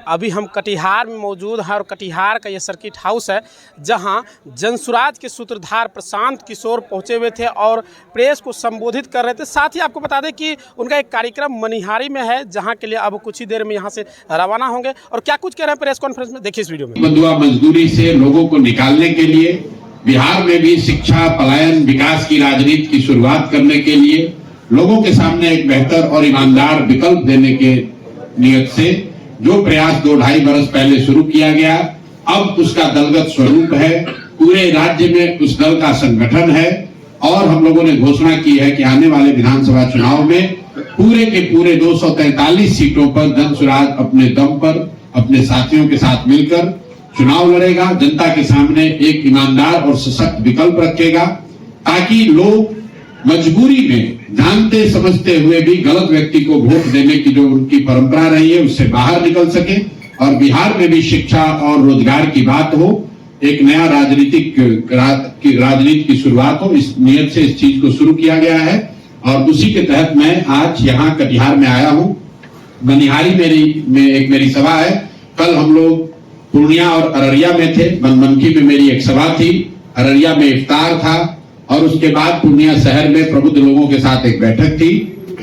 अभी हम कटिहार में मौजूद हैं और कटिहार का ये सर्किट हाउस है जहां जनसुराज के सूत्रधार प्रशांत किशोर पहुंचे हुए थे और प्रेस को संबोधित कर रहे थे। साथ ही आपको बता दें कि उनका एक कार्यक्रम मनिहारी में है जहां के लिए अब कुछ ही देर में यहां से रवाना होंगे और क्या कुछ कह रहे हैं प्रेस कॉन्फ्रेंस में, देखिए इस वीडियो में। बंधुआ मजदूरी से लोगों को निकालने के लिए बिहार में भी शिक्षा, पलायन, विकास की राजनीति की शुरुआत करने के लिए लोगों के सामने एक बेहतर और ईमानदार विकल्प देने के नियत से जो प्रयास 2-2.5 बरस पहले शुरू किया गया, अब उसका दलगत स्वरूप है। पूरे राज्य में उस दल का संगठन है और हम लोगों ने घोषणा की है कि आने वाले विधानसभा चुनाव में पूरे के पूरे 243 सीटों पर जनसुराज अपने दम पर अपने साथियों के साथ मिलकर चुनाव लड़ेगा, जनता के सामने एक ईमानदार और सशक्त विकल्प रखेगा ताकि लोग मजबूरी में जानते समझते हुए भी गलत व्यक्ति को वोट देने की जो उनकी परंपरा रही है उससे बाहर निकल सके और बिहार में भी शिक्षा और रोजगार की बात हो, एक नया राजनीति की शुरुआत हो। इस नियत से इस चीज को शुरू किया गया है और उसी के तहत मैं आज यहाँ कटिहार में आया हूँ। मनिहारी मेरी सभा है। कल हम लोग पूर्णिया और अररिया में थे। मनमनखी में मेरी एक सभा थी, अररिया में इफ्तार था और उसके बाद पूर्णिया शहर में प्रबुद्ध लोगों के साथ एक बैठक थी।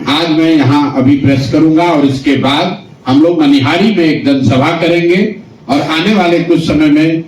आज मैं यहाँ अभी प्रेस करूंगा और इसके बाद हम लोग मनिहारी में एक जनसभा करेंगे और आने वाले कुछ समय में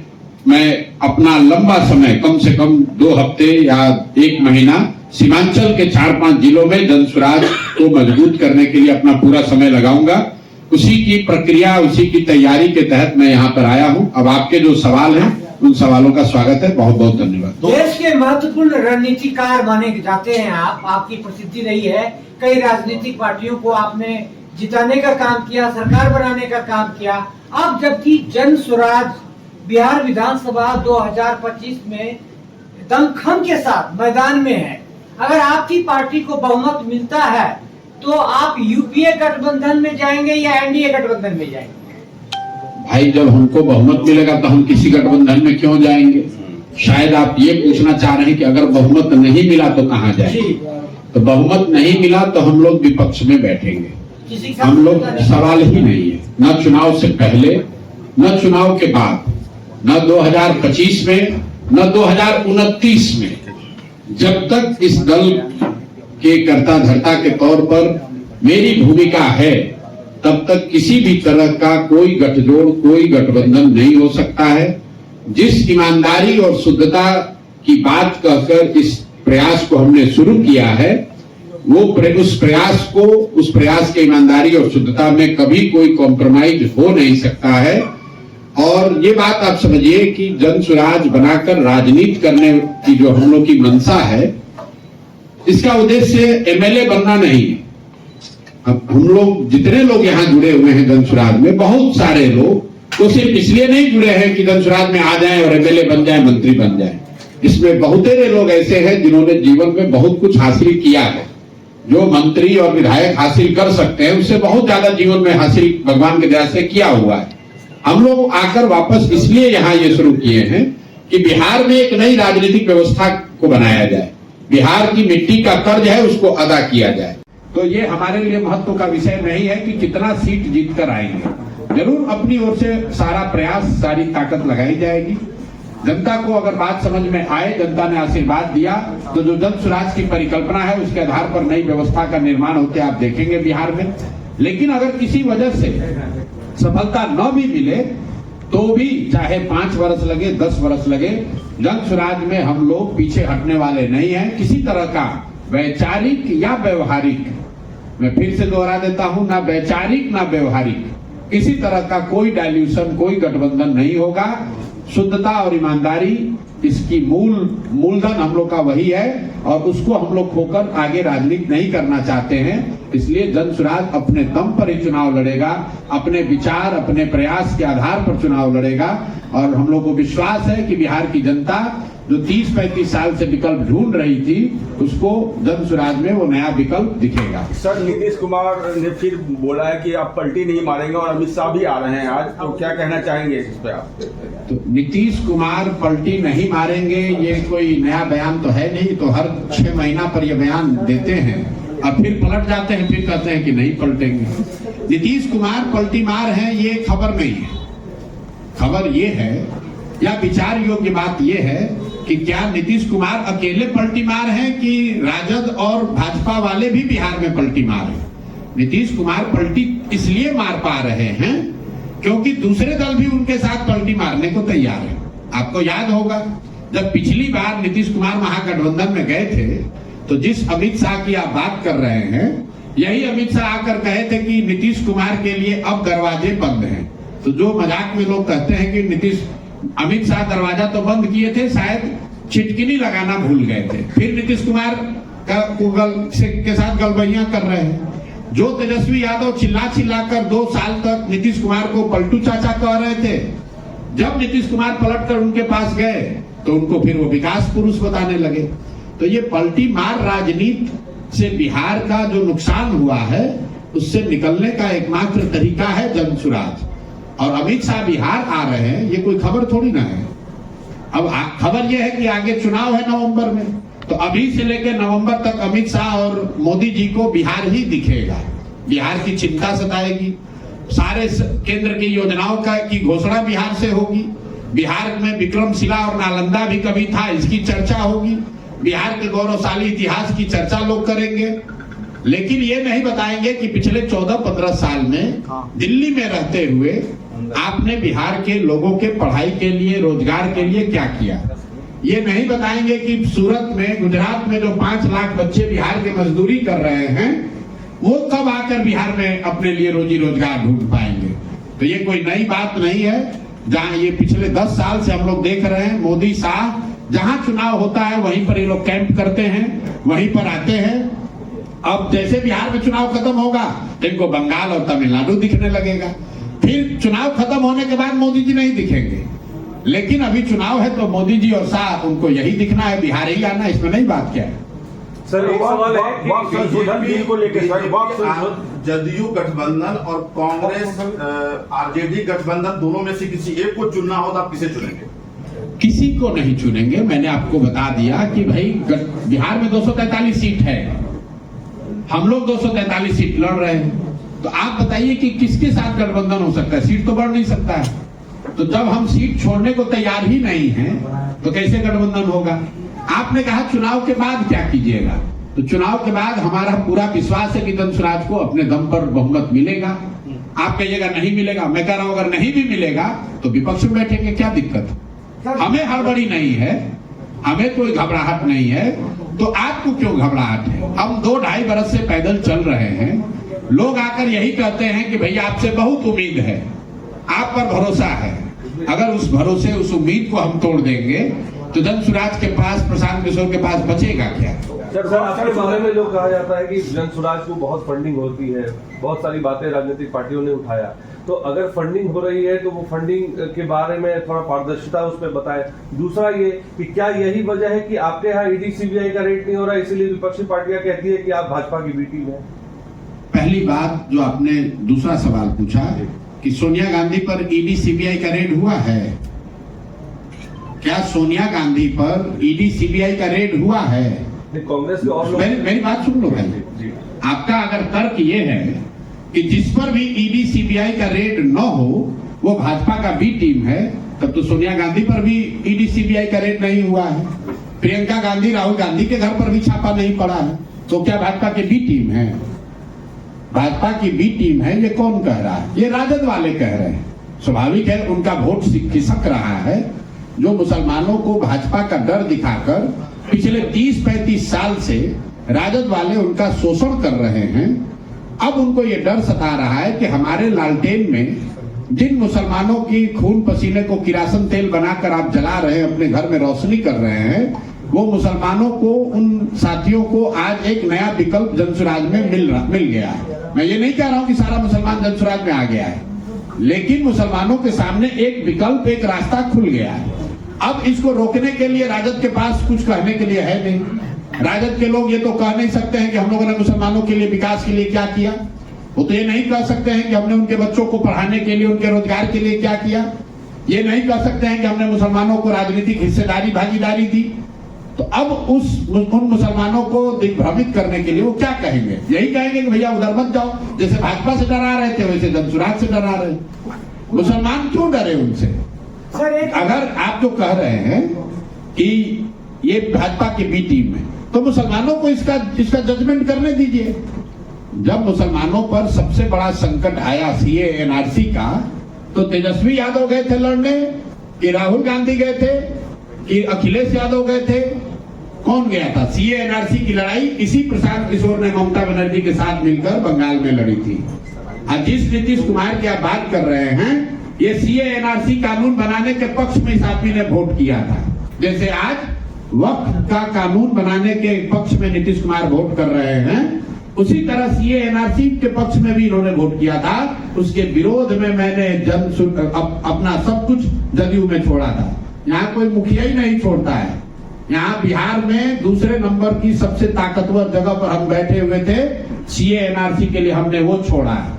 मैं अपना लंबा समय कम से कम 2 हफ्ते या 1 महीना सीमांचल के 4-5 जिलों में जनसुराज को मजबूत करने के लिए अपना पूरा समय लगाऊंगा। उसी की प्रक्रिया, उसी की तैयारी के तहत मैं यहाँ पर आया हूँ। अब आपके जो सवाल हैं उन सवालों का स्वागत है। बहुत बहुत धन्यवाद। देश के महत्वपूर्ण रणनीतिकार माने जाते हैं आप, आपकी प्रसिद्धि रही है। कई राजनीतिक पार्टियों को आपने जिताने का काम किया, सरकार बनाने का काम किया। अब जबकि जनसुराज बिहार विधानसभा 2025 में दमखम के साथ मैदान में है, अगर आपकी पार्टी को बहुमत मिलता है तो आप यूपीए गठबंधन में जाएंगे या एनडीए गठबंधन में जाएंगे? भाई, जब हमको बहुमत मिलेगा तो हम किसी गठबंधन में क्यों जाएंगे? शायद आप ये पूछना चाह रहे हैं कि अगर बहुमत नहीं मिला तो कहां जाएंगे? तो बहुमत नहीं मिला तो हम लोग विपक्ष में बैठेंगे। हम लोग सवाल ही नहीं है, न चुनाव से पहले, न चुनाव के बाद, न 2025 में, न 2029 में। जब तक इस दल के कर्ता धर्ता के तौर पर मेरी भूमिका है तब तक किसी भी तरह का कोई गठजोड़, कोई गठबंधन नहीं हो सकता है। जिस ईमानदारी और शुद्धता की बात कहकर इस प्रयास को हमने शुरू किया है, वो उस प्रयास के ईमानदारी और शुद्धता में कभी कोई कॉम्प्रोमाइज हो नहीं सकता है। और ये बात आप समझिए कि जनसुराज बनाकर राजनीति करने की जो हम लोग की मंशा है, इसका उद्देश्य एमएलए बनना नहीं है। अब हम लोग जितने लोग यहाँ जुड़े हुए हैं जनसुराज में, बहुत सारे लोग वो सिर्फ इसलिए नहीं जुड़े हैं कि जनसुराज में आ जाएं और एमएलए बन जाएं, मंत्री बन जाएं। इसमें बहुतेरे लोग ऐसे हैं जिन्होंने जीवन में बहुत कुछ हासिल किया है। जो मंत्री और विधायक हासिल कर सकते हैं उससे बहुत ज्यादा जीवन में हासिल भगवान की दया से किया हुआ है। हम लोग आकर वापस इसलिए यहाँ ये शुरू किए हैं कि बिहार में एक नई राजनीतिक व्यवस्था को बनाया जाए, बिहार की मिट्टी का कर्ज है उसको अदा किया जाए। तो ये हमारे लिए महत्व का विषय नहीं है कि कितना सीट जीत कर आएंगे। जरूर अपनी ओर से सारा प्रयास, सारी ताकत लगाई जाएगी। जनता को अगर बात समझ में आए, जनता ने आशीर्वाद दिया तो जो जनसुराज की परिकल्पना है उसके आधार पर नई व्यवस्था का निर्माण होते आप देखेंगे बिहार में। लेकिन अगर किसी वजह से सफलता न भी मिले तो भी चाहे 5 वर्ष लगे, 10 वर्ष लगे, जनसुराज में हम लोग पीछे हटने वाले नहीं हैं। किसी तरह का वैचारिक या व्यवहारिक, मैं फिर से दोहरा देता हूं, ना वैचारिक ना व्यवहारिक, किसी तरह का कोई डायल्यूशन, कोई गठबंधन नहीं होगा। शुद्धता और ईमानदारी इसकी मूलधन हम लोग का वही है और उसको हम लोग खोकर आगे राजनीति नहीं करना चाहते हैं। इसलिए जनसुराज अपने दम पर ही चुनाव लड़ेगा, अपने विचार, अपने प्रयास के आधार पर चुनाव लड़ेगा और हम लोग को विश्वास है कि बिहार की जनता जो 30-35 साल से विकल्प ढूंढ रही थी उसको जनसुराज में वो नया विकल्प दिखेगा। सर, नीतीश कुमार ने फिर बोला है कि आप पलटी नहीं मारेंगे और अमित शाह भी आ रहे हैं आज, तो क्या कहना चाहेंगे इस पे आप? तो नीतीश कुमार पलटी नहीं मारेंगे ये कोई नया बयान तो है नहीं, तो हर 6 महीना पर ये बयान देते हैं और फिर पलट जाते हैं, फिर कहते हैं कि नहीं पलटेंगे। नीतीश कुमार पलटी मार हैं ये खबर नहीं है। खबर ये है या विचार योग्य बात ये है कि क्या नीतीश कुमार अकेले पलटी मार हैं कि राजद और भाजपा वाले भी बिहार में पलटी मार हैं। नीतीश कुमार पलटी इसलिए मार पा रहे हैं क्योंकि दूसरे दल भी उनके साथ पलटी मारने को तैयार है। आपको याद होगा जब पिछली बार नीतीश कुमार महागठबंधन में गए थे तो जिस अमित शाह की आप बात कर रहे हैं, यही अमित शाह आकर कहे थे कि नीतीश कुमार के लिए अब दरवाजे बंद हैं। तो जो मजाक में लोग कहते हैं कि अमित शाह दरवाजा तो बंद किए थे, शायद छिटकिनी लगाना भूल गए थे। फिर नीतीश कुमार के साथ गलबैयां कर रहे हैं। जो तेजस्वी यादव चिल्ला चिल्लाकर 2 साल तक नीतीश कुमार को पलटू चाचा कह रहे थे, जब नीतीश कुमार पलटकर उनके पास गए तो उनको फिर वो विकास पुरुष बताने लगे। तो ये पलटी मार राजनीति से बिहार का जो नुकसान हुआ है उससे निकलने का एकमात्र तरीका है जनसुराज। और अमित शाह बिहार आ रहे हैं ये कोई खबर थोड़ी ना है। अब खबर ये है कि आगे चुनाव है नवंबर में, तो अभी से लेकर नवंबर तक अमित शाह और मोदी जी को बिहार ही दिखेगा। बिहार की चिंता सताएगी, सारे केंद्र की योजनाओं की घोषणा बिहार से होगी। बिहार में विक्रमशिला और नालंदा भी कभी था, इसकी चर्चा होगी। बिहार के गौरवशाली इतिहास की चर्चा लोग करेंगे, लेकिन ये नहीं बताएंगे कि पिछले 14-15 साल में दिल्ली में रहते हुए आपने बिहार के लोगों के पढ़ाई के लिए, रोजगार के लिए क्या किया। ये नहीं बताएंगे कि सूरत में, गुजरात में जो 5 लाख बच्चे बिहार के मजदूरी कर रहे हैं वो कब आकर बिहार में अपने लिए रोजी रोजगार ढूंढ पाएंगे। तो ये कोई नई बात नहीं है। जहां ये पिछले 10 साल से हम लोग देख रहे हैं, मोदी शाह जहां चुनाव होता है वहीं पर ये लोग कैंप करते हैं, वहीं पर आते हैं। अब जैसे बिहार में चुनाव खत्म होगा तो इनको बंगाल और तमिलनाडु दिखने लगेगा। फिर चुनाव खत्म होने के बाद मोदी जी नहीं दिखेंगे, लेकिन अभी चुनाव है तो मोदी जी और शाह उनको यही दिखना है, बिहार ही आना, इसमें नई बात क्या है। सर एक सवाल है कि संशोधन बिल को लेकर जदयू गठबंधन और कांग्रेस आरजेडी गठबंधन दोनों में से किसी एक को चुनना हो तो आप किसे चुनेंगे? किसी को नहीं चुनेंगे। मैंने आपको बता दिया कि भाई बिहार में 243 सीट है, हम लोग 243 सीट लड़ रहे हैं। तो आप बताइए कि किसके साथ गठबंधन हो सकता है? सीट तो बढ़ नहीं सकता है। तो जब हम सीट छोड़ने को तैयार ही नहीं हैं तो कैसे गठबंधन होगा? आपने कहा चुनाव के बाद क्या कीजिएगा, तो चुनाव के बाद हमारा पूरा विश्वास है कि जनसुराज को अपने दम पर बहुमत मिलेगा। आप कहिएगा नहीं मिलेगा, मैं कह रहा हूं अगर नहीं भी मिलेगा तो विपक्ष में बैठेंगे, क्या दिक्कत? हमें हड़बड़ी नहीं है, हमें कोई घबराहट नहीं है। तो आपको क्यों घबराहट है? हम 2-2.5 बरस से पैदल चल रहे हैं। लोग आकर यही कहते हैं कि भैया आपसे बहुत उम्मीद है, आप पर भरोसा है। अगर उस भरोसे, उस उम्मीद को हम तोड़ देंगे तो जनसुराज के पास, प्रशांत किशोर के पास बचेगा क्या? सर आपके बारे में जो कहा जाता है कि जनसुराज को बहुत फंडिंग होती है, बहुत सारी बातें राजनीतिक पार्टियों ने उठाया, तो अगर फंडिंग हो रही है तो वो फंडिंग के बारे में थोड़ा पारदर्शिता उसमें बताएं। दूसरा ये कि क्या यही वजह है कि आपके यहाँ ईडी सीबीआई का रेड नहीं हो रहा, इसीलिए विपक्षी पार्टियां कहती है कि आप भाजपा की बी टीम है? पहली बात जो आपने दूसरा सवाल पूछा कि सोनिया गांधी पर ईडी सीबीआई का रेड हुआ है, क्या सोनिया गांधी पर ईडी सीबीआई का रेड हुआ है? कांग्रेस के और मेरी बात सुन लो भाई। आपका अगर तर्क ये है कि जिस पर भी ईडी सीबीआई का रेड न हो वो भाजपा का बी टीम है, तब तो सोनिया गांधी पर भी ईडी सीबीआई का रेड नहीं हुआ है। प्रियंका गांधी, राहुल गांधी के घर पर भी छापा नहीं पड़ा है, तो क्या भाजपा की बी टीम है? भाजपा की बी टीम है, ये कौन कह रहा है? ये राजद वाले कह रहे हैं। स्वाभाविक है, उनका वोट खिसक रहा है। जो मुसलमानों को भाजपा का डर दिखाकर पिछले 30-35 साल से राजद वाले उनका शोषण कर रहे हैं, अब उनको ये डर सता रहा है कि हमारे लालटेन में जिन मुसलमानों की खून पसीने को किरासन तेल बनाकर आप जला रहे हैं, अपने घर में रोशनी कर रहे हैं, वो मुसलमानों को, उन साथियों को आज एक नया विकल्प जनसुराज में मिल गया है। मैं ये नहीं कह रहा हूं कि सारा मुसलमान जनसुराज में आ गया है, लेकिन मुसलमानों के सामने एक विकल्प, एक रास्ता खुल गया है। अब इसको रोकने के लिए राजद के पास कुछ कहने के लिए है नहीं। राजद के लोग ये तो कह नहीं सकते हैं कि हम लोगों ने मुसलमानों के लिए, विकास के लिए क्या किया। वो तो ये नहीं कह सकते हैं कि हमने उनके बच्चों को पढ़ाने के लिए, उनके रोजगार के लिए क्या किया। ये नहीं कह सकते हैं कि हमने मुसलमानों को राजनीतिक हिस्सेदारी, भागीदारी दी। तो अब उन मुसलमानों को दिग्भ्रमित करने के लिए वो क्या कहेंगे? यही कहेंगे कि भैया उधर मत जाओ, जैसे भाजपा से डरा रहे थे वैसे जनसुराज से डरा रहे। मुसलमान क्यों डरे उनसे? अगर आप जो कह रहे हैं कि ये भाजपा की बी टीम है, तो मुसलमानों को इसका जजमेंट करने दीजिए। जब मुसलमानों पर सबसे बड़ा संकट आया सीए एनआरसी का, तो तेजस्वी यादव गए थे लड़ने, कि राहुल गांधी गए थे, कि अखिलेश यादव गए थे? कौन गया था? सीए एनआरसी की लड़ाई इसी प्रशांत किशोर ने ममता बनर्जी के साथ मिलकर बंगाल में लड़ी थी। आज जिस नीतीश कुमार की आप बात कर रहे हैं, ये सीए एनआरसी कानून बनाने के पक्ष में इस आदमी ने वोट किया था। जैसे आज वक्फ का कानून बनाने के पक्ष में नीतीश कुमार वोट कर रहे हैं, उसी तरह सीए एनआरसी के पक्ष में भी इन्होंने वोट किया था। उसके विरोध में मैंने अपना सब कुछ जदयू में छोड़ा था। यहाँ कोई मुखिया ही नहीं छोड़ता है। यहाँ बिहार में दूसरे नंबर की सबसे ताकतवर जगह पर हम बैठे हुए थे, सीए एनआरसी के लिए हमने वो छोड़ा है।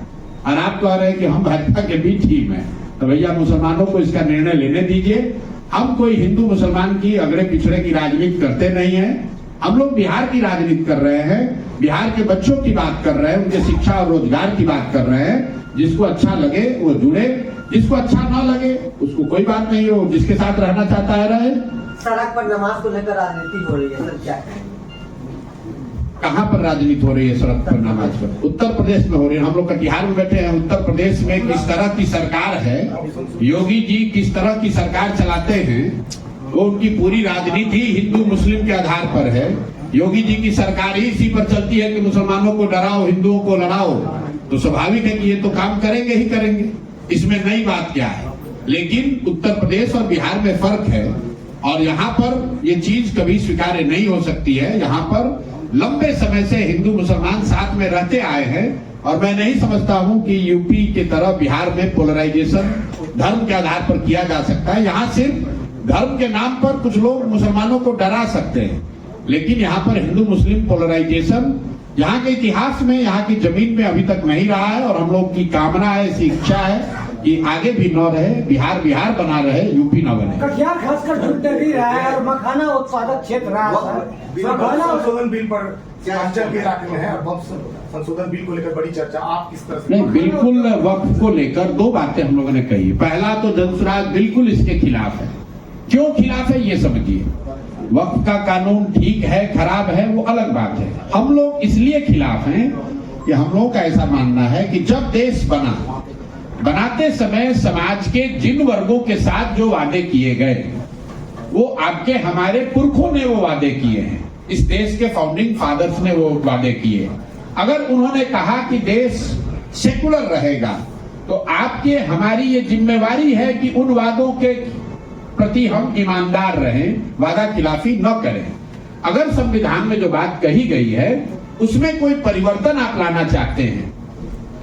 और आप कह रहे हैं कि हम भाजपा के भी टीम है, तो भैया मुसलमानों को इसका निर्णय लेने दीजिए। हम कोई हिंदू मुसलमान की अगड़े पिछड़े की राजनीति करते नहीं है। हम लोग बिहार की राजनीति कर रहे हैं, बिहार के बच्चों की बात कर रहे हैं, उनके शिक्षा और रोजगार की बात कर रहे हैं। जिसको अच्छा लगे वो जुड़े, जिसको अच्छा ना लगे उसको कोई बात नहीं हो, जिसके साथ रहना चाहता है रहे। सड़क पर नमाज को लेकर राजनीति हो रही है सर, क्या कहाँ पर राजनीति हो रही है? सड़क पर नमाज पर उत्तर प्रदेश में हो रही है। हम लोग कटिहार में बैठे हैं। उत्तर प्रदेश में किस तरह की सरकार है, योगी जी किस तरह की सरकार चलाते हैं, वो उनकी पूरी राजनीति हिंदू मुस्लिम के आधार पर है। योगी जी की सरकार ही इसी पर चलती है कि मुसलमानों को डराओ, हिंदुओं को लड़ाओ। तो स्वाभाविक है कि ये तो काम करेंगे ही करेंगे, इसमें नई बात क्या है। लेकिन उत्तर प्रदेश और बिहार में फर्क है, और यहाँ पर ये चीज कभी स्वीकार्य नहीं हो सकती है। यहाँ पर लंबे समय से हिंदू मुसलमान साथ में रहते आए हैं, और मैं नहीं समझता हूँ कि यूपी की तरह बिहार में पोलराइजेशन धर्म के आधार पर किया जा सकता है। यहाँ सिर्फ धर्म के नाम पर कुछ लोग मुसलमानों को डरा सकते हैं, लेकिन यहाँ पर हिंदू मुस्लिम पोलराइजेशन यहाँ के इतिहास में, यहाँ की जमीन में अभी तक नहीं रहा है। और हम लोग की कामना है, ऐसी इच्छा है कि आगे भी न रहे, बिहार बिहार बना रहे, यूपी न बने। कटिहार खासकर जुट भी रहा है और मखाना उत्पादक क्षेत्र रहा है। संशोधन बिल पर हिमाचल के इलाके में है, संशोधन बिल को लेकर बड़ी चर्चा, आप किस तरह से? नहीं, बिल्कुल वक्फ को लेकर दो बातें हम लोगों ने कही। पहला तो जनसुराज बिल्कुल इसके खिलाफ है। क्यों खिलाफ है ये समझिए। वक्फ का कानून ठीक है खराब है वो अलग बात है। हम लोग इसलिए खिलाफ हैं कि हम लोग का ऐसा मानना है कि जब देश बनाते समय समाज के जिन वर्गों के साथ जो वादे किए गए, वो आपके हमारे पुरखों ने वो वादे किए हैं। इस देश के फाउंडिंग फादर्स ने वो वादे किए। अगर उन्होंने कहा कि देश सेकुलर रहेगा, तो आपके हमारी ये जिम्मेवारी है कि उन वादों के प्रति हम ईमानदार रहें, वादा खिलाफी न करें। अगर संविधान में जो बात कही गई है उसमें कोई परिवर्तन आप लाना चाहते हैं,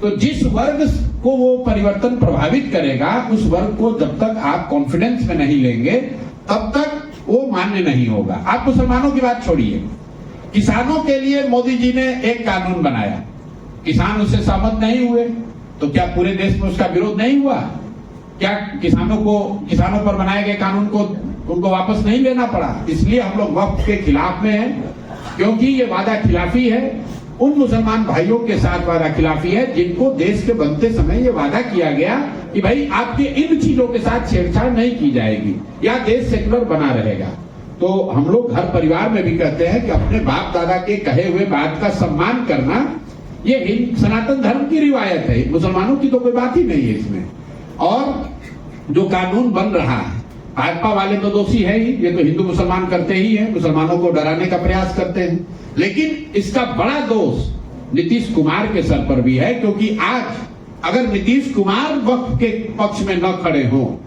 तो जिस वर्ग को वो परिवर्तन प्रभावित करेगा, उस वर्ग को जब तक आप कॉन्फिडेंस में नहीं लेंगे तब तक वो मान्य नहीं होगा। आप मुसलमानों की बात छोड़िए, किसानों के लिए मोदी जी ने एक कानून बनाया, किसान उससे सहमत नहीं हुए, तो क्या पूरे देश में उसका विरोध नहीं हुआ? क्या किसानों पर बनाए गए कानून को उनको वापस नहीं लेना पड़ा? इसलिए हम लोग वक्फ के खिलाफ में हैं, क्योंकि ये वादा खिलाफी है। उन मुसलमान भाइयों के साथ वादा खिलाफी है जिनको देश के बनते समय ये वादा किया गया कि भाई आपके इन चीजों के साथ छेड़छाड़ नहीं की जाएगी या देश सेकुलर बना रहेगा। तो हम लोग हर परिवार में भी कहते हैं कि अपने बाप दादा के कहे हुए बात का सम्मान करना, ये सनातन धर्म की रिवायत है, मुसलमानों की तो कोई बात ही नहीं है इसमें। और जो कानून बन रहा है, भाजपा वाले तो दोषी है ही, ये तो हिंदू मुसलमान करते ही हैं, मुसलमानों को डराने का प्रयास करते हैं। लेकिन इसका बड़ा दोष नीतीश कुमार के सर पर भी है, क्योंकि आज अगर नीतीश कुमार वक्फ के पक्ष में न खड़े हो,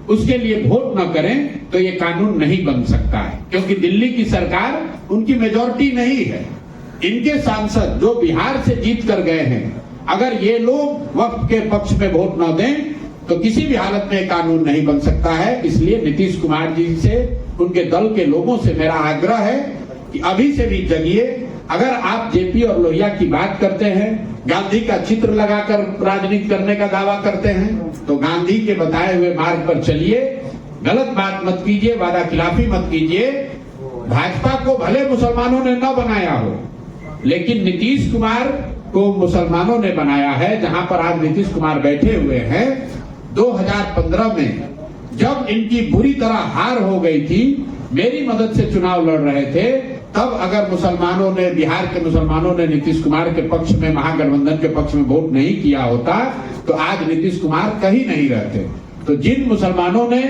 उसके लिए वोट न करें, तो ये कानून नहीं बन सकता है। क्योंकि दिल्ली की सरकार उनकी मेजॉरिटी नहीं है। इनके सांसद जो बिहार से जीत कर गए हैं, अगर ये लोग वक्फ के पक्ष में वोट न दें तो किसी भी हालत में कानून नहीं बन सकता है। इसलिए नीतीश कुमार जी से, उनके दल के लोगों से मेरा आग्रह है कि अभी से भी जगिए। अगर आप जेपी और लोहिया की बात करते हैं, गांधी का चित्र लगाकर राजनीति करने का दावा करते हैं, तो गांधी के बताए हुए मार्ग पर चलिए, गलत बात मत कीजिए, वादा खिलाफी मत कीजिए। भाजपा को भले मुसलमानों ने न बनाया हो, लेकिन नीतीश कुमार को मुसलमानों ने बनाया है। जहां पर आज नीतीश कुमार बैठे हुए हैं, 2015 में जब इनकी बुरी तरह हार हो गई थी, मेरी मदद से चुनाव लड़ रहे थे, तब अगर मुसलमानों ने, बिहार के मुसलमानों ने नीतीश कुमार के पक्ष में, महागठबंधन के पक्ष में वोट नहीं किया होता तो आज नीतीश कुमार कहीं नहीं रहते। तो जिन मुसलमानों ने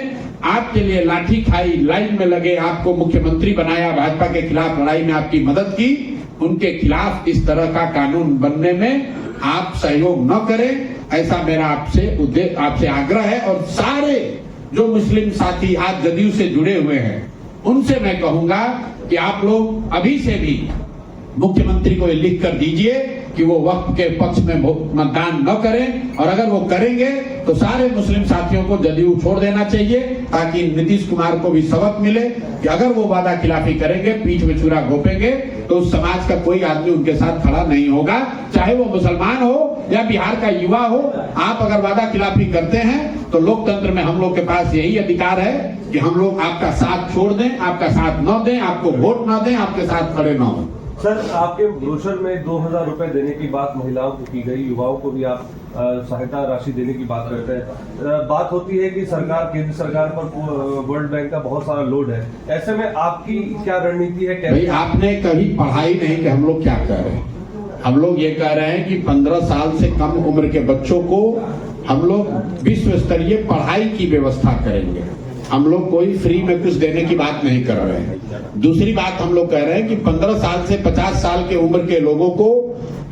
आपके लिए लाठी खाई, लाइन में लगे, आपको मुख्यमंत्री बनाया, भाजपा के खिलाफ लड़ाई में आपकी मदद की, उनके खिलाफ इस तरह का कानून बनने में आप सहयोग न करें, ऐसा मेरा आपसे आग्रह है। और सारे जो मुस्लिम साथी आज जदयू से जुड़े हुए हैं, उनसे मैं कहूंगा कि आप लोग अभी से भी मुख्यमंत्री को ये लिख कर दीजिए कि वो वक्फ के पक्ष में मतदान न करें, और अगर वो करेंगे तो सारे मुस्लिम साथियों को जदयू छोड़ देना चाहिए, ताकि नीतीश कुमार को भी सबक मिले कि अगर वो वादा खिलाफी करेंगे, पीठ में छुरा घोंपेंगे, तो उस समाज का कोई आदमी उनके साथ खड़ा नहीं होगा, चाहे वो मुसलमान हो या बिहार का युवा हो। आप अगर वादा खिलाफी करते हैं तो लोकतंत्र में हम लोग के पास यही अधिकार है कि हम लोग आपका साथ छोड़ दें, आपका साथ न दें, आपको वोट न दें, आपके साथ खड़े न हो। सर, आपके ब्रोशर में 2000 रुपए देने की बात महिलाओं को की गई, युवाओं को भी आप सहायता राशि देने की बात करते हैं। बात होती है कि सरकार, केंद्र सरकार पर वर्ल्ड बैंक का बहुत सारा लोड है, ऐसे में आपकी क्या रणनीति है? भाई, आपने कहीं पढ़ाई नहीं कि हम लोग क्या कह रहे हैं। हम लोग ये कह रहे हैं कि 15 साल से कम उम्र के बच्चों को हम लोग विश्व स्तरीय पढ़ाई की व्यवस्था करेंगे। हम लोग कोई फ्री में कुछ देने की बात नहीं कर रहे हैं। दूसरी बात हम लोग कह रहे हैं कि 15 साल से 50 साल के उम्र के लोगों को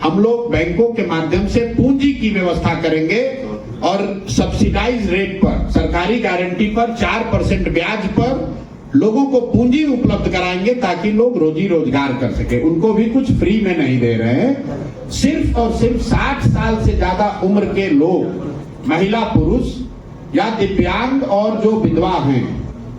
हम लोग बैंकों के माध्यम से पूंजी की व्यवस्था करेंगे, और सब्सिडाइज रेट पर, सरकारी गारंटी पर 4% ब्याज पर लोगों को पूंजी उपलब्ध कराएंगे, ताकि लोग रोजी रोजगार कर सके। उनको भी कुछ फ्री में नहीं दे रहे हैं। सिर्फ और सिर्फ 60 साल से ज्यादा उम्र के लोग, महिला पुरुष या दिव्यांग और जो विधवा हैं,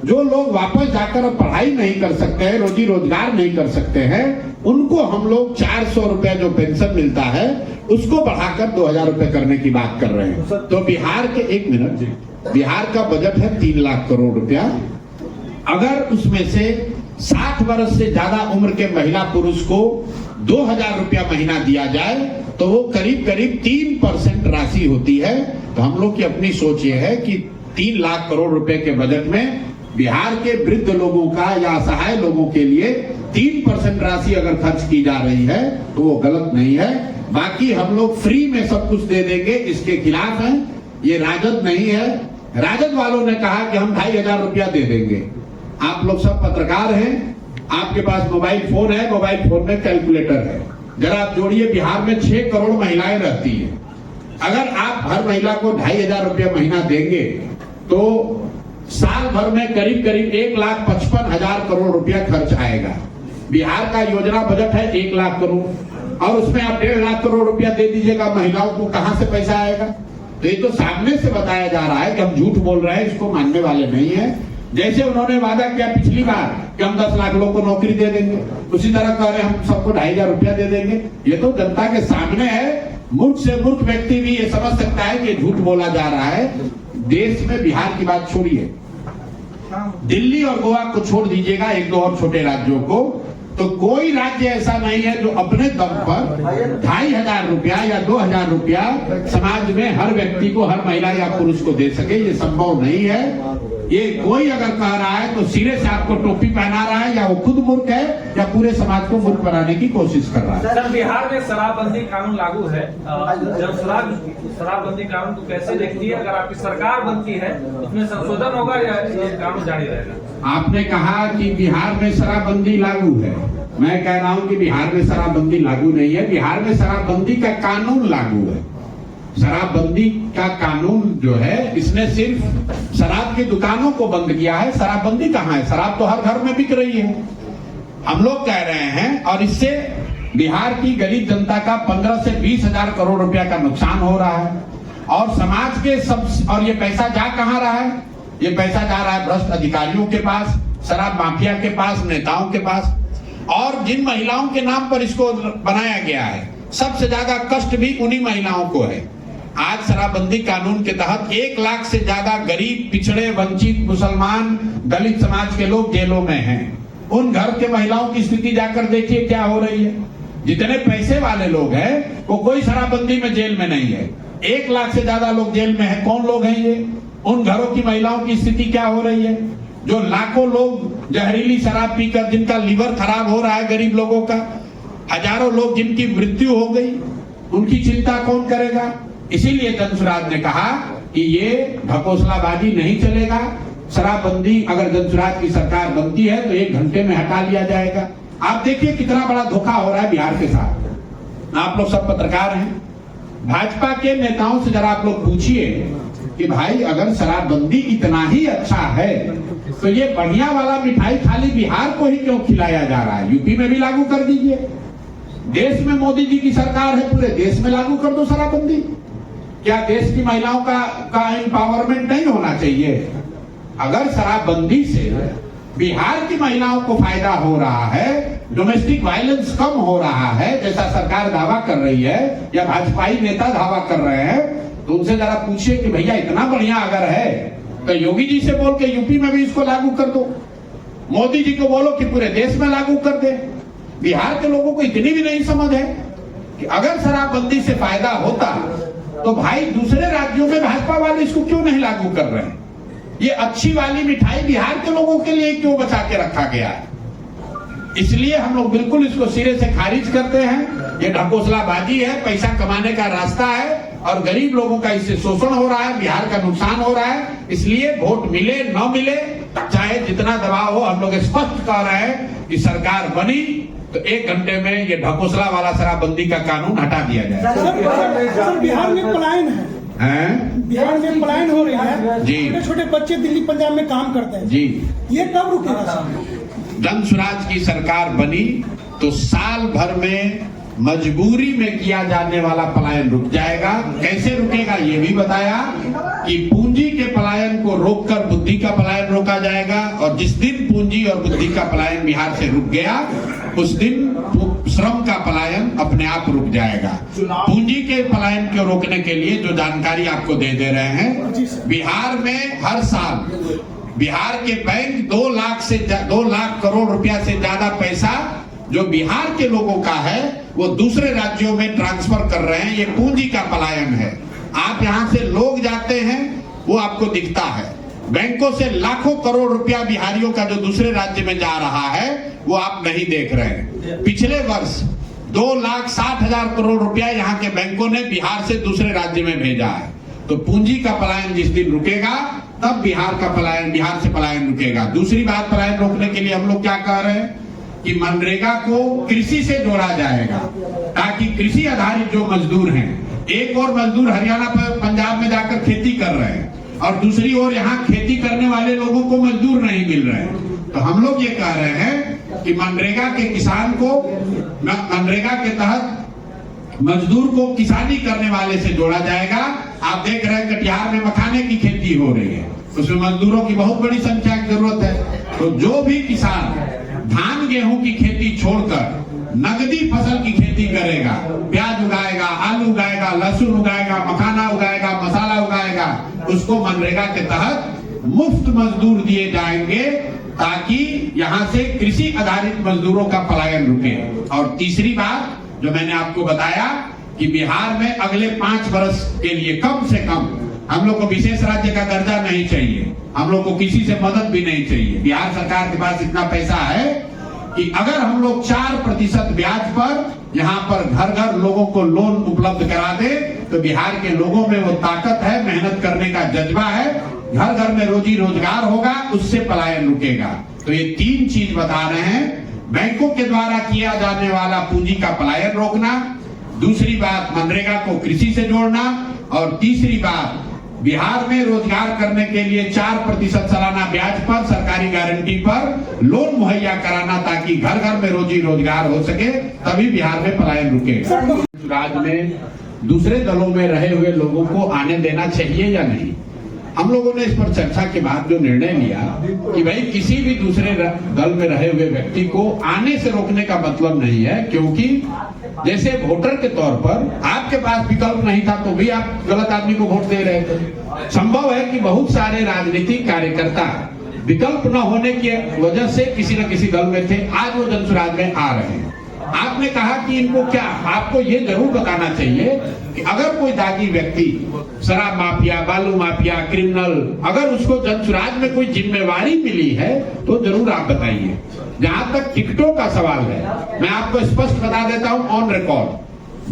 जो लोग वापस जाकर अब पढ़ाई नहीं कर सकते हैं, रोजी रोजगार नहीं कर सकते हैं, उनको हम लोग 400 रुपया जो पेंशन मिलता है उसको बढ़ाकर 2000 रुपए करने की बात कर रहे हैं। तो बिहार के, एक मिनट जी, बिहार का बजट है 3 लाख करोड़ रुपया। अगर उसमें से 60 वर्ष से ज्यादा उम्र के महिला पुरुष को 2000 रुपया महीना दिया जाए तो वो करीब करीब 3% राशि होती है। तो हम लोग की अपनी सोच ये है कि 3 लाख करोड़ रुपए के बजट में बिहार के वृद्ध लोगों का या असहाय लोगों के लिए 3% राशि अगर खर्च की जा रही है तो वो गलत नहीं है। बाकी हम लोग फ्री में सब कुछ दे देंगे, इसके खिलाफ हैं। ये राजद नहीं है। राजद वालों ने कहा कि हम 2500 रुपया दे देंगे। आप लोग सब पत्रकार हैं, आपके पास मोबाइल फोन है, मोबाइल फोन में कैलकुलेटर है, जरा आप जोड़िए। बिहार में 6 करोड़ महिलाएं रहती हैं। अगर आप हर महिला को 2500 रुपया महीना देंगे तो साल भर में करीब करीब 1,55,000 करोड़ रुपया खर्च आएगा। बिहार का योजना बजट है 1 लाख करोड़, और उसमें आप 1.5 लाख करोड़ रुपया दे दीजिएगा, महिलाओं को कहां से पैसा आएगा? तो ये तो सामने से बताया जा रहा है कि हम झूठ बोल रहे हैं, इसको मानने वाले नहीं है। जैसे उन्होंने वादा किया पिछली बार कि हम 10 लाख लोगों को नौकरी दे देंगे, उसी तरह कह रहे हम सबको 2500 रुपया दे देंगे। ये तो जनता के सामने है। मूर्ख से मूर्ख व्यक्ति भी ये समझ सकता है कि झूठ बोला जा रहा है। देश में बिहार की बात छोड़िए, दिल्ली और गोवा को छोड़ दीजिएगा, 1-2 और छोटे राज्यों को, तो कोई राज्य ऐसा नहीं है जो अपने दम पर 2500 रुपया या 2000 रुपया समाज में हर व्यक्ति को, हर महिला या पुरुष को दे सके। ये संभव नहीं है। ये कोई अगर कह रहा है तो सिरे से आपको टोपी पहना रहा है, या वो खुद मूर्ख है या पूरे समाज को मूर्ख बनाने की कोशिश कर रहा है। सर, बिहार में शराबबंदी कानून लागू है। जब शराबबंदी कानून को कैसे देखती है? अगर आपकी सरकार बनती है उसमें संशोधन होगा या ये कानून जारी रहेगा? आपने कहा कि बिहार में शराबबंदी लागू है। मैं कह रहा हूं कि बिहार में शराबबंदी लागू नहीं है। बिहार में शराबबंदी का कानून लागू है। शराबबंदी का कानून जो है, इसने सिर्फ शराब की दुकानों को बंद किया है। शराबबंदी कहाँ है? शराब तो हर घर में बिक रही है। हम लोग कह रहे हैं, और इससे बिहार की गरीब जनता का 15 से 20 हजार करोड़ रुपया का नुकसान हो रहा है। और समाज के सब, और ये पैसा जा कहाँ रहा है? ये पैसा जा रहा है भ्रष्ट अधिकारियों के पास, शराब माफिया के पास, नेताओं के पास। और जिन महिलाओं के नाम पर इसको बनाया गया है, सबसे ज्यादा कष्ट भी उन्हीं महिलाओं को है। आज शराबबंदी कानून के तहत 1 लाख से ज्यादा गरीब, पिछड़े, वंचित, मुसलमान, दलित समाज के लोग जेलों में हैं। उन घर के महिलाओं की स्थिति जाकर देखिए क्या हो रही है। जितने पैसे वाले लोग हैं वो कोई शराबबंदी में जेल में नहीं है। 1 लाख से ज्यादा लोग जेल में हैं। कौन लोग हैं ये? उन घरों की महिलाओं की स्थिति क्या हो रही है? जो लाखों लोग जहरीली शराब पीकर जिनका लीवर खराब हो रहा है, गरीब लोगों का, हजारों लोग जिनकी मृत्यु हो गई, उनकी चिंता कौन करेगा? इसीलिए जनसुराज ने कहा कि ये ढकोसलाबाजी नहीं चलेगा। शराबबंदी अगर जनसुराज की सरकार बनती है तो 1 घंटे में हटा लिया जाएगा। आप देखिए कितना बड़ा धोखा हो रहा है बिहार के साथ। आप लोग सब पत्रकार हैं, भाजपा के नेताओं से जरा आप लोग पूछिए कि भाई अगर शराबबंदी इतना ही अच्छा है तो ये बढ़िया वाला मिठाई खाली बिहार को ही क्यों खिलाया जा रहा है? यूपी में भी लागू कर दीजिए। देश में मोदी जी की सरकार है, पूरे देश में लागू कर दो शराबबंदी। क्या देश की महिलाओं का एम्पावरमेंट नहीं होना चाहिए? अगर शराबबंदी से बिहार की महिलाओं को फायदा हो रहा है, डोमेस्टिक वायलेंस कम हो रहा है, जैसा सरकार दावा कर रही है या भाजपाई नेता दावा कर रहे हैं, तो उनसे जरा पूछिए कि भैया इतना बढ़िया अगर है तो योगी जी से बोल के यूपी में भी इसको लागू कर दो। मोदी जी को बोलो कि पूरे देश में लागू कर दे। बिहार के लोगों को इतनी भी नहीं समझ है कि अगर शराबबंदी से फायदा होता तो भाई दूसरे राज्यों में भाजपा वाले इसको क्यों नहीं लागू कर रहे हैं? ये अच्छी वाली मिठाई बिहार के लोगों के लिए क्यों बचा के रखा गया है? इसलिए हम लोग बिल्कुल इसको सिरे से खारिज करते हैं। ये ढकोसलाबाजी है, पैसा कमाने का रास्ता है और गरीब लोगों का इससे शोषण हो रहा है, बिहार का नुकसान हो रहा है। इसलिए वोट मिले न मिले, चाहे जितना दबाव हो, हम लोग स्पष्ट कह रहे हैं कि सरकार बनी तो 1 घंटे में ये ढकोसला वाला शराबबंदी का कानून हटा दिया जाए। सर बिहार में पलायन है, बिहार में पलायन हो रही है जी। छोटे छोटे बच्चे दिल्ली पंजाब में काम करते हैं जी। ये कब रुकेगा? जनसुराज की सरकार बनी तो साल भर में मजबूरी में किया जाने वाला पलायन रुक जाएगा। कैसे रुकेगा ये भी बताया कि पूंजी के पलायन को रोककर बुद्धि का पलायन रोका जाएगा। और जिस दिन पूंजी और बुद्धि का पलायन बिहार से रुक गया उस दिन श्रम का पलायन अपने आप रुक जाएगा। पूंजी के पलायन को रोकने के लिए जो जानकारी आपको दे रहे हैं, बिहार में हर साल बिहार के बैंक 2 लाख करोड़ रुपया से ज्यादा पैसा जो बिहार के लोगों का है वो दूसरे राज्यों में ट्रांसफर कर रहे हैं। ये पूंजी का पलायन है। आप यहाँ से लोग जाते हैं वो आपको दिखता है। बैंकों से लाखों करोड़ रुपया बिहारियों का जो दूसरे राज्य में जा रहा है वो आप नहीं देख रहे हैं। पिछले वर्ष 2,60,000 करोड़ रुपया यहाँ के बैंकों ने बिहार से दूसरे राज्य में भेजा है। तो पूंजी का पलायन जिस दिन रुकेगा तब बिहार से पलायन रुकेगा। दूसरी बात, पलायन रोकने के लिए हम लोग क्या कह रहे हैं कि मनरेगा को कृषि से जोड़ा जाएगा ताकि कृषि आधारित जो मजदूर हैं, एक और मजदूर हरियाणा पर पंजाब में जाकर खेती कर रहे हैं और दूसरी ओर यहाँ खेती करने वाले लोगों को मजदूर नहीं मिल रहे हैं। तो हम लोग ये कह रहे हैं कि मनरेगा के किसान को मनरेगा के तहत मजदूर को किसानी करने वाले से जोड़ा जाएगा। आप देख रहे हैं कटिहार में मखाने की खेती हो रही है, उसमें मजदूरों की बहुत बड़ी संख्या की जरूरत है। तो जो भी किसान धान गेहूं की खेती छोड़कर नगदी फसल की खेती करेगा, प्याज उगाएगा, आलू उगाएगा, लहसुन उगाएगा, मखाना उगाएगा, मसाला उगाएगा, उसको मनरेगा के तहत मुफ्त मजदूर दिए जाएंगे ताकि यहाँ से कृषि आधारित मजदूरों का पलायन रुके। और तीसरी बात जो मैंने आपको बताया कि बिहार में अगले 5 वर्ष के लिए कम से कम हम लोग को विशेष राज्य का दर्जा नहीं चाहिए, हम लोग को किसी से मदद भी नहीं चाहिए। बिहार सरकार के पास इतना पैसा है कि अगर हम लोग 4% ब्याज पर यहाँ पर घर घर लोगों को लोन उपलब्ध करा दे तो बिहार के लोगों में वो ताकत है, मेहनत करने का जज्बा है, घर घर में रोजी रोजगार होगा, उससे पलायन रुकेगा। तो ये 3 चीज बता रहे हैं, बैंकों के द्वारा किया जाने वाला पूंजी का पलायन रोकना, दूसरी बात मनरेगा को कृषि से जोड़ना, और तीसरी बात बिहार में रोजगार करने के लिए 4% सालाना ब्याज पर सरकारी गारंटी पर लोन मुहैया कराना ताकि घर घर में रोजी रोजगार हो सके, तभी बिहार में पलायन रुकेगा। राज्य में दूसरे दलों में रहे हुए लोगों को आने देना चाहिए या नहीं? हम लोगों ने इस पर चर्चा के बाद जो निर्णय लिया कि भाई किसी भी दूसरे दल में रहे हुए व्यक्ति को आने से रोकने का मतलब नहीं है, क्योंकि जैसे वोटर के तौर पर आपके पास विकल्प नहीं था तो भी आप गलत आदमी को वोट दे रहे थे। संभव है कि बहुत सारे राजनीतिक कार्यकर्ता विकल्प न होने की वजह से किसी न किसी दल में थे, आज वो जनसुराज में आ रहे हैं। आपने कहा कि इनको क्या, आपको ये जरूर बताना चाहिए कि अगर कोई दागी व्यक्ति, शराब माफिया, बालू माफिया, क्रिमिनल, अगर उसको जनसुराज में कोई जिम्मेवारी मिली है तो जरूर आप बताइए। जहां तक टिकटों का सवाल है, मैं आपको स्पष्ट बता देता हूं ऑन रिकॉर्ड,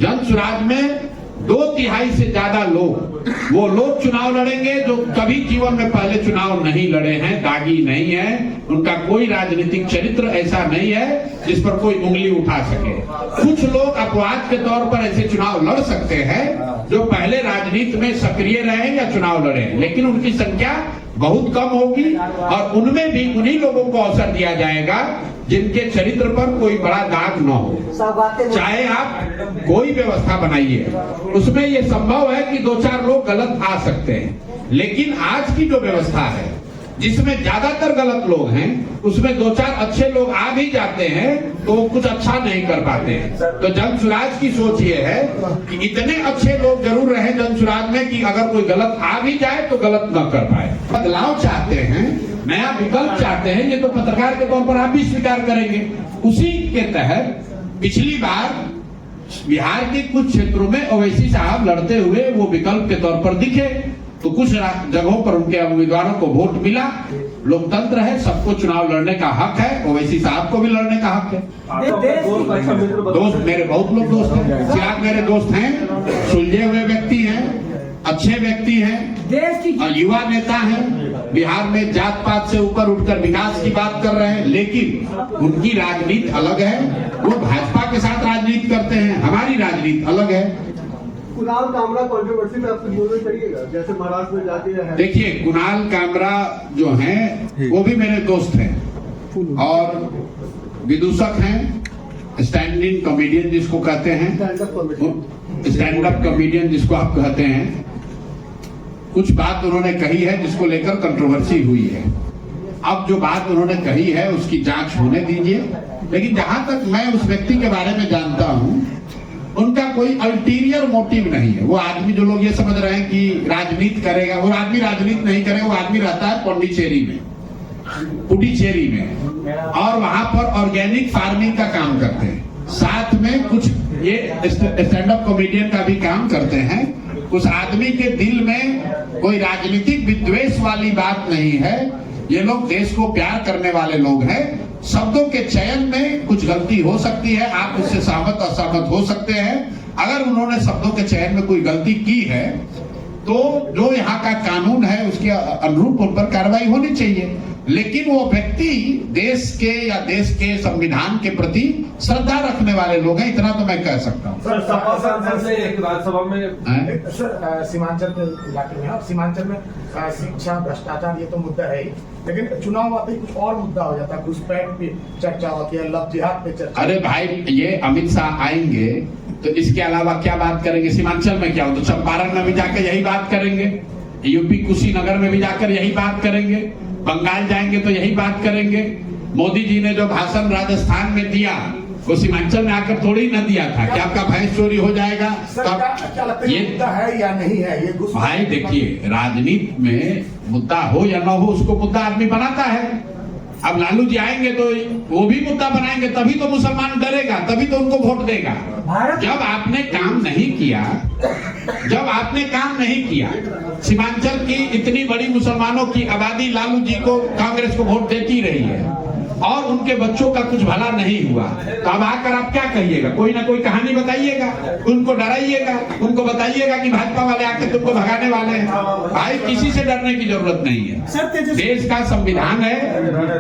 जनसुराज में 2/3 से ज्यादा लोग, वो लोग चुनाव लड़ेंगे जो कभी जीवन में पहले चुनाव नहीं लड़े हैं, दागी नहीं है, उनका कोई राजनीतिक चरित्र ऐसा नहीं है जिस पर कोई उंगली उठा सके। कुछ लोग अपवाद के तौर पर ऐसे चुनाव लड़ सकते हैं जो पहले राजनीति में सक्रिय रहे या चुनाव लड़े, लेकिन उनकी संख्या बहुत कम होगी और उनमें भी उन्हीं लोगों को अवसर दिया जाएगा जिनके चरित्र पर कोई बड़ा दाग न हो। चाहे आप कोई व्यवस्था बनाइए, उसमें यह संभव है कि 2-4 लोग गलत आ सकते हैं, लेकिन आज की जो व्यवस्था है जिसमें ज्यादातर गलत लोग हैं, उसमें 2-4 अच्छे लोग आ भी जाते हैं तो वो कुछ अच्छा नहीं कर पाते हैं। तो जनसुराज की सोच ये है कि इतने अच्छे लोग जरूर रहे जनसुराज में कि अगर कोई गलत आ भी जाए तो गलत न कर पाए। बदलाव चाहते हैं, नया विकल्प चाहते हैं, ये तो पत्रकार के तौर पर आप भी स्वीकार करेंगे। उसी के तहत पिछली बार बिहार के कुछ क्षेत्रों में ओवैसी साहब लड़ते हुए वो विकल्प के तौर पर दिखे, तो कुछ जगहों पर उनके उम्मीदवारों को वोट मिला। लोकतंत्र है, सबको चुनाव लड़ने का हक है, ओवैसी साहब को भी लड़ने का हक है। दोस्त मेरे बहुत लोग दोस्त हैं, चिराग मेरे दोस्त हैं, सुलझे हुए व्यक्ति हैं, अच्छे व्यक्ति हैं और युवा नेता हैं, बिहार में जात पात से ऊपर उठकर विकास की बात कर रहे हैं, लेकिन उनकी राजनीति अलग है, वो भाजपा के साथ राजनीति करते हैं, हमारी राजनीति अलग है। कुणाल कामरा कंट्रोवर्सी में आपसे बोलना चाहिएगा, जैसे महाराष्ट्र में जाके है। देखिए, कुणाल कामरा जो हैं वो भी मेरे दोस्त हैं और विदूषक हैं, स्टैंड इन कॉमेडियन जिसको कहते हैं, स्टैंड अप कॉमेडियन जिसको आप कहते हैं। कुछ बात उन्होंने कही है जिसको लेकर कंट्रोवर्सी हुई है। अब जो बात उन्होंने कही है उसकी जांच होने दीजिए, लेकिन जहां तक मैं उस व्यक्ति के बारे में जानता हूं, उनका कोई अल्टीरियर मोटिव नहीं है। वो आदमी, जो लोग ये समझ रहे हैं कि राजनीति करेगा, वो आदमी राजनीति नहीं करेगा, वो आदमी रहता है पुडुचेरी में और वहां पर ऑर्गेनिक फार्मिंग का काम करते हैं, साथ में कुछ ये स्टैंड अप कॉमेडियन का भी काम करते हैं। उस आदमी के दिल में कोई राजनीतिक विद्वेष वाली बात नहीं है, ये लोग देश को प्यार करने वाले लोग हैं। शब्दों के चयन में कुछ गलती हो सकती है, आप उससे सहमत असहमत हो सकते हैं। अगर उन्होंने शब्दों के चयन में कोई गलती की है तो जो यहाँ का कानून है उसके अनुरूप उन पर कार्रवाई होनी चाहिए, लेकिन वो व्यक्ति देश के या देश के संविधान के प्रति श्रद्धा रखने वाले लोग हैं, इतना तो मैं कह सकता हूँ। राज्यसभा में सर, सीमांचल इलाके में और सीमांचल में शिक्षा, भ्रष्टाचार, ये तो मुद्दा है ही, लेकिन चुनाव आते ही कुछ और मुद्दा हो जाता है, घुसपैठ पे चर्चा होती है, लव जिहाद पे चर्चा। अरे भाई, ये अमित शाह आएंगे तो इसके अलावा क्या बात करेंगे? सीमांचल में क्या हो, तो चंपारण में भी जाकर यही बात करेंगे, यूपी कुशीनगर में भी जाकर यही बात करेंगे, बंगाल जाएंगे तो यही बात करेंगे। मोदी जी ने जो भाषण राजस्थान में दिया वो सीमांचल में आकर थोड़ी न दिया था कि आपका भैंस चोरी हो जाएगा। ये मुद्दा है या नहीं है? ये भाई देखिए, राजनीति में मुद्दा हो या ना हो, उसको मुद्दा आदमी बनाता है। अब लालू जी आएंगे तो वो भी मुद्दा बनाएंगे, तभी तो मुसलमान डरेगा, तभी तो उनको वोट देगा। जब आपने काम नहीं किया, सीमांचल की इतनी बड़ी मुसलमानों की आबादी लालू जी को, कांग्रेस को वोट देती रही है और उनके बच्चों का कुछ भला नहीं हुआ, तो अब आकर आप क्या कहिएगा? कोई ना कोई कहानी बताइएगा, उनको डराइएगा, उनको बताइएगा कि भाजपा वाले आकर तुमको भगाने वाले हैं। भाई, किसी से डरने की जरूरत नहीं है। देश का संविधान है,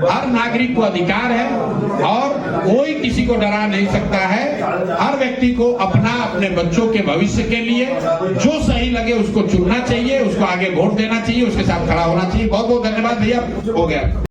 हर नागरिक को अधिकार है और कोई किसी को डरा नहीं सकता है। हर व्यक्ति को अपने बच्चों के भविष्य के लिए जो सही लगे उसको चुनना चाहिए, उसको आगे वोट देना चाहिए, उसके साथ खड़ा होना चाहिए। बहुत बहुत धन्यवाद भैया, हो गया।